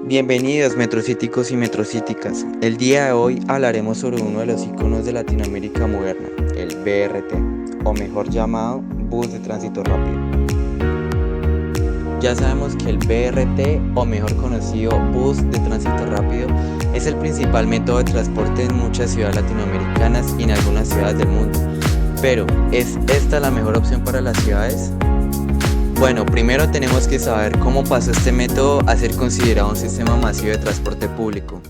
Bienvenidos metrocíticos y metrocíticas. El día de hoy hablaremos sobre uno de los iconos de Latinoamérica moderna, el BRT, o mejor llamado Bus de Tránsito Rápido. Ya sabemos que el BRT, o mejor conocido Bus de Tránsito Rápido, es el principal método de transporte en muchas ciudades latinoamericanas y en algunas ciudades del mundo. Pero, ¿es esta la mejor opción para las ciudades? Bueno, primero tenemos que saber cómo pasó este método a ser considerado un sistema masivo de transporte público.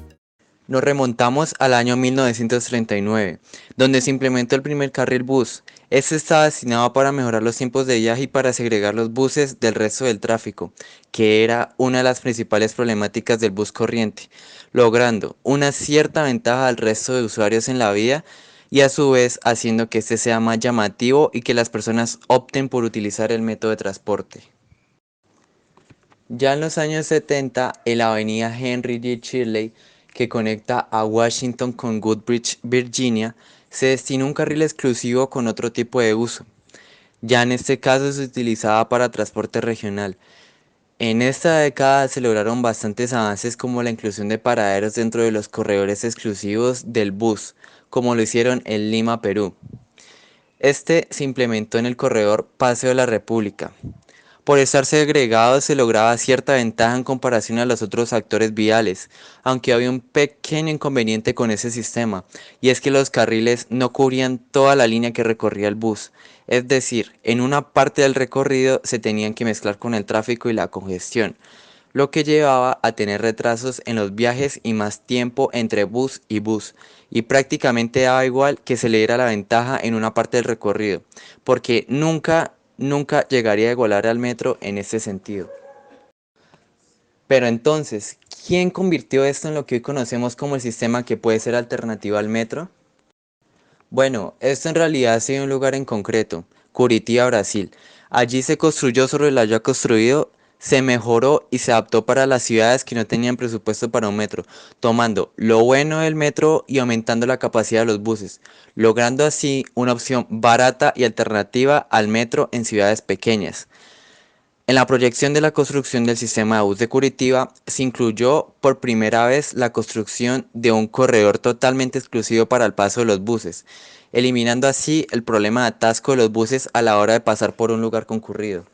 Nos remontamos al año 1939, donde se implementó el primer carril bus. Este estaba destinado para mejorar los tiempos de viaje y para segregar los buses del resto del tráfico, que era una de las principales problemáticas del bus corriente, logrando una cierta ventaja al resto de usuarios en la vía y a su vez haciendo que este sea más llamativo y que las personas opten por utilizar el método de transporte. Ya en los años 70, en la avenida Henry J. Shirley, que conecta a Washington con Woodbridge, Virginia, se destina un carril exclusivo con otro tipo de uso. Ya en este caso se utilizaba para transporte regional. En esta década se lograron bastantes avances como la inclusión de paraderos dentro de los corredores exclusivos del bus, como lo hicieron en Lima, Perú. Este se implementó en el corredor Paseo de la República. Por estar segregado se lograba cierta ventaja en comparación a los otros actores viales, aunque había un pequeño inconveniente con ese sistema, y es que los carriles no cubrían toda la línea que recorría el bus, es decir, en una parte del recorrido se tenían que mezclar con el tráfico y la congestión, lo que llevaba a tener retrasos en los viajes y más tiempo entre bus, y prácticamente daba igual que se le diera la ventaja en una parte del recorrido, porque nunca llegaría a igualar al metro en este sentido. Pero entonces, ¿quién convirtió esto en lo que hoy conocemos como el sistema que puede ser alternativo al metro? Bueno, esto en realidad ha sido un lugar en concreto, Curitiba, Brasil. Allí se construyó sobre lo ya construido, se mejoró y se adaptó para las ciudades que no tenían presupuesto para un metro, tomando lo bueno del metro y aumentando la capacidad de los buses, logrando así una opción barata y alternativa al metro en ciudades pequeñas. En la proyección de la construcción del sistema de bus de Curitiba se incluyó por primera vez la construcción de un corredor totalmente exclusivo para el paso de los buses, eliminando así el problema de atasco de los buses a la hora de pasar por un lugar concurrido.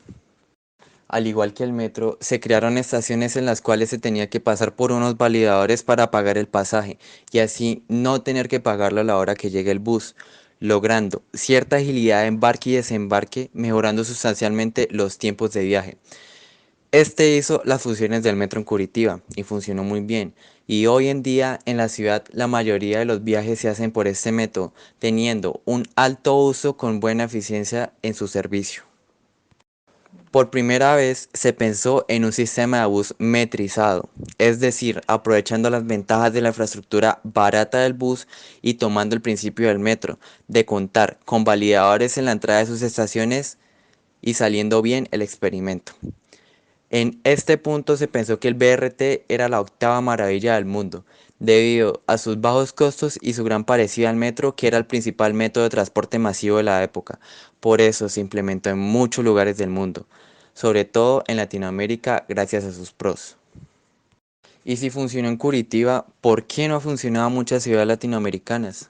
Al igual que el metro, se crearon estaciones en las cuales se tenía que pasar por unos validadores para pagar el pasaje y así no tener que pagarlo a la hora que llegue el bus, logrando cierta agilidad de embarque y desembarque, mejorando sustancialmente los tiempos de viaje. Este hizo las funciones del metro en Curitiba y funcionó muy bien. Y hoy en día en la ciudad la mayoría de los viajes se hacen por este método, teniendo un alto uso con buena eficiencia en su servicio. Por primera vez se pensó en un sistema de bus metrizado, es decir, aprovechando las ventajas de la infraestructura barata del bus y tomando el principio del metro, de contar con validadores en la entrada de sus estaciones y saliendo bien el experimento. En este punto se pensó que el BRT era la octava maravilla del mundo, debido a sus bajos costos y su gran parecido al metro, que era el principal método de transporte masivo de la época. Por eso se implementó en muchos lugares del mundo, sobre todo en Latinoamérica gracias a sus pros. Y si funcionó en Curitiba, ¿por qué no ha funcionado en muchas ciudades latinoamericanas?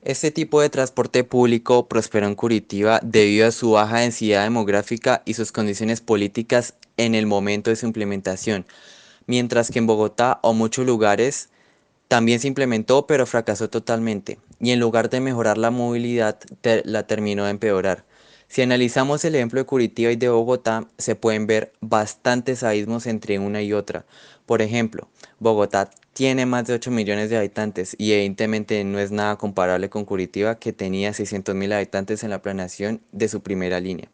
Este tipo de transporte público prosperó en Curitiba debido a su baja densidad demográfica y sus condiciones políticas en el momento de su implementación, mientras que en Bogotá o muchos lugares también se implementó pero fracasó totalmente, y en lugar de mejorar la movilidad la terminó de empeorar. Si analizamos el ejemplo de Curitiba y de Bogotá, se pueden ver bastantes abismos entre una y otra. Por ejemplo, Bogotá tiene más de 8 millones de habitantes y evidentemente no es nada comparable con Curitiba, que tenía 600.000 habitantes en la planeación de su primera línea.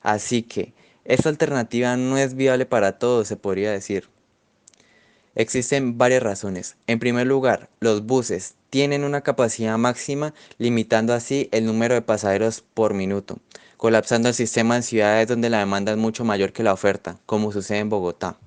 Así que esta alternativa no es viable para todos, se podría decir. Existen varias razones. En primer lugar, los buses tienen una capacidad máxima, limitando así el número de pasajeros por minuto, colapsando el sistema en ciudades donde la demanda es mucho mayor que la oferta, como sucede en Bogotá.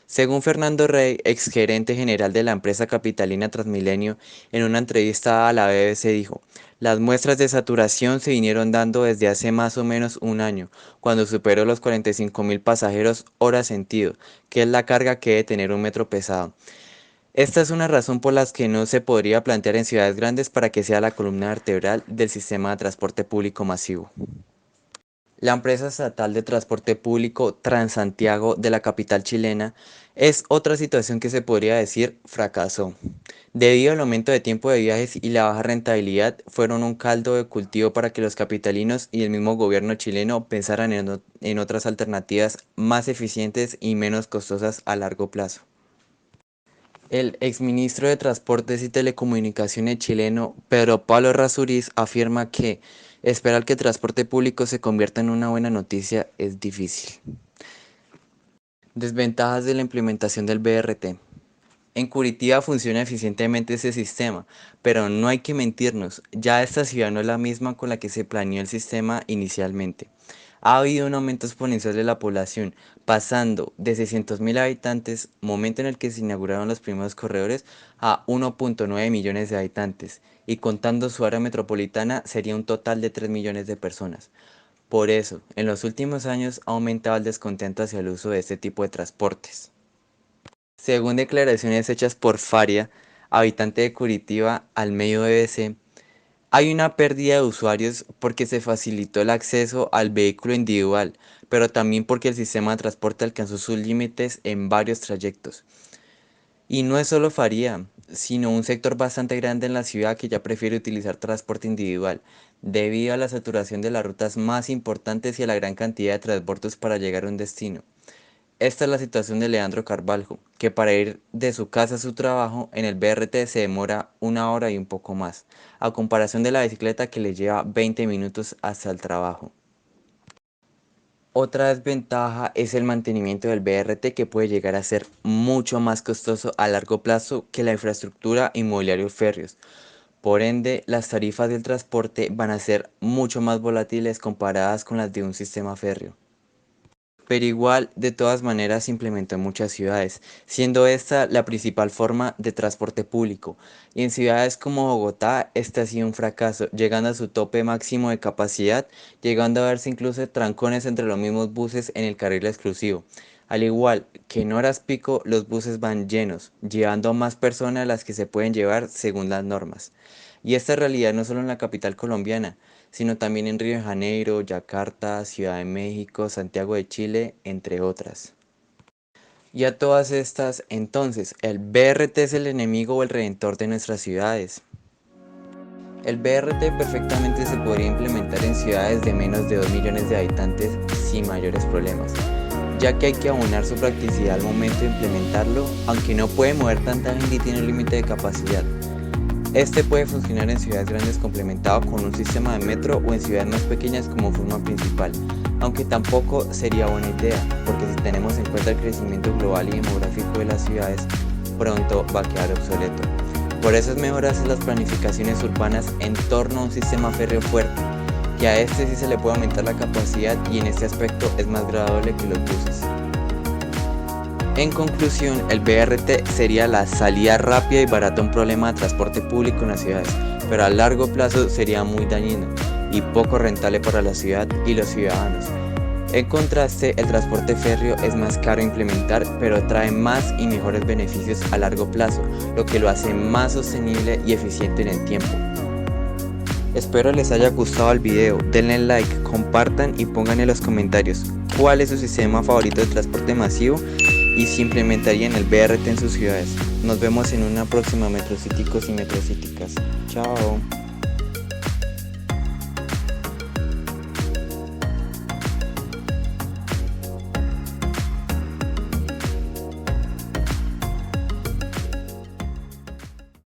Según Fernando Rey, exgerente general de la empresa capitalina Transmilenio, en una entrevista a la BBC dijo: Las muestras de saturación se vinieron dando desde hace más o menos un año, cuando superó los 45.000 pasajeros hora sentido, que es la carga que debe tener un metro pesado. Esta es una razón por la que no se podría plantear en ciudades grandes para que sea la columna vertebral del sistema de transporte público masivo. La empresa estatal de transporte público Transantiago de la capital chilena es otra situación que se podría decir fracasó. Debido al aumento de tiempo de viajes y la baja rentabilidad, fueron un caldo de cultivo para que los capitalinos y el mismo gobierno chileno pensaran en otras alternativas más eficientes y menos costosas a largo plazo. El exministro de Transportes y Telecomunicaciones chileno, Pedro Pablo Errázuriz, afirma que esperar que el transporte público se convierta en una buena noticia es difícil. Desventajas de la implementación del BRT. En Curitiba funciona eficientemente ese sistema, pero no hay que mentirnos, ya esta ciudad no es la misma con la que se planeó el sistema inicialmente. Ha habido un aumento exponencial de la población, pasando de 600.000 habitantes, momento en el que se inauguraron los primeros corredores, a 1.9 millones de habitantes, y contando su área metropolitana sería un total de 3 millones de personas. Por eso, en los últimos años ha aumentado el descontento hacia el uso de este tipo de transportes. Según declaraciones hechas por Faria, habitante de Curitiba, al medio BBC, hay una pérdida de usuarios porque se facilitó el acceso al vehículo individual, pero también porque el sistema de transporte alcanzó sus límites en varios trayectos. Y no es solo Faria, sino un sector bastante grande en la ciudad que ya prefiere utilizar transporte individual, debido a la saturación de las rutas más importantes y a la gran cantidad de transbordos para llegar a un destino. Esta es la situación de Leandro Carvalho, que para ir de su casa a su trabajo en el BRT se demora 1 hora y un poco más, a comparación de la bicicleta que le lleva 20 minutos hasta el trabajo. Otra desventaja es el mantenimiento del BRT, que puede llegar a ser mucho más costoso a largo plazo que la infraestructura inmobiliaria férreos. Por ende, las tarifas del transporte van a ser mucho más volátiles comparadas con las de un sistema férreo. Pero igual, de todas maneras, se implementó en muchas ciudades, siendo esta la principal forma de transporte público. Y en ciudades como Bogotá, este ha sido un fracaso, llegando a su tope máximo de capacidad, llegando a verse incluso trancones entre los mismos buses en el carril exclusivo. Al igual que en horas pico, los buses van llenos, llevando a más personas a las que se pueden llevar según las normas. Y esta realidad no solo en la capital colombiana, sino también en Río de Janeiro, Yakarta, Ciudad de México, Santiago de Chile, entre otras. Y a todas estas, entonces, ¿el BRT es el enemigo o el redentor de nuestras ciudades? El BRT perfectamente se podría implementar en ciudades de menos de 2 millones de habitantes sin mayores problemas, ya que hay que abonar su practicidad al momento de implementarlo, aunque no puede mover tanta gente y tiene un límite de capacidad. Este puede funcionar en ciudades grandes complementado con un sistema de metro o en ciudades más pequeñas como forma principal, aunque tampoco sería buena idea, porque si tenemos en cuenta el crecimiento global y demográfico de las ciudades, pronto va a quedar obsoleto. Por eso es mejor hacer las planificaciones urbanas en torno a un sistema férreo fuerte, que a este sí se le puede aumentar la capacidad y en este aspecto es más agradable que los buses. En conclusión, el BRT sería la salida rápida y barata a un problema de transporte público en las ciudades, pero a largo plazo sería muy dañino y poco rentable para la ciudad y los ciudadanos. En contraste, el transporte férreo es más caro implementar, pero trae más y mejores beneficios a largo plazo, lo que lo hace más sostenible y eficiente en el tiempo. Espero les haya gustado el video, denle like, compartan y pongan en los comentarios cuál es su sistema favorito de transporte masivo y si implementarían el BRT en sus ciudades. Nos vemos en una próxima Metrocíticos y Metrocíticas. Chao.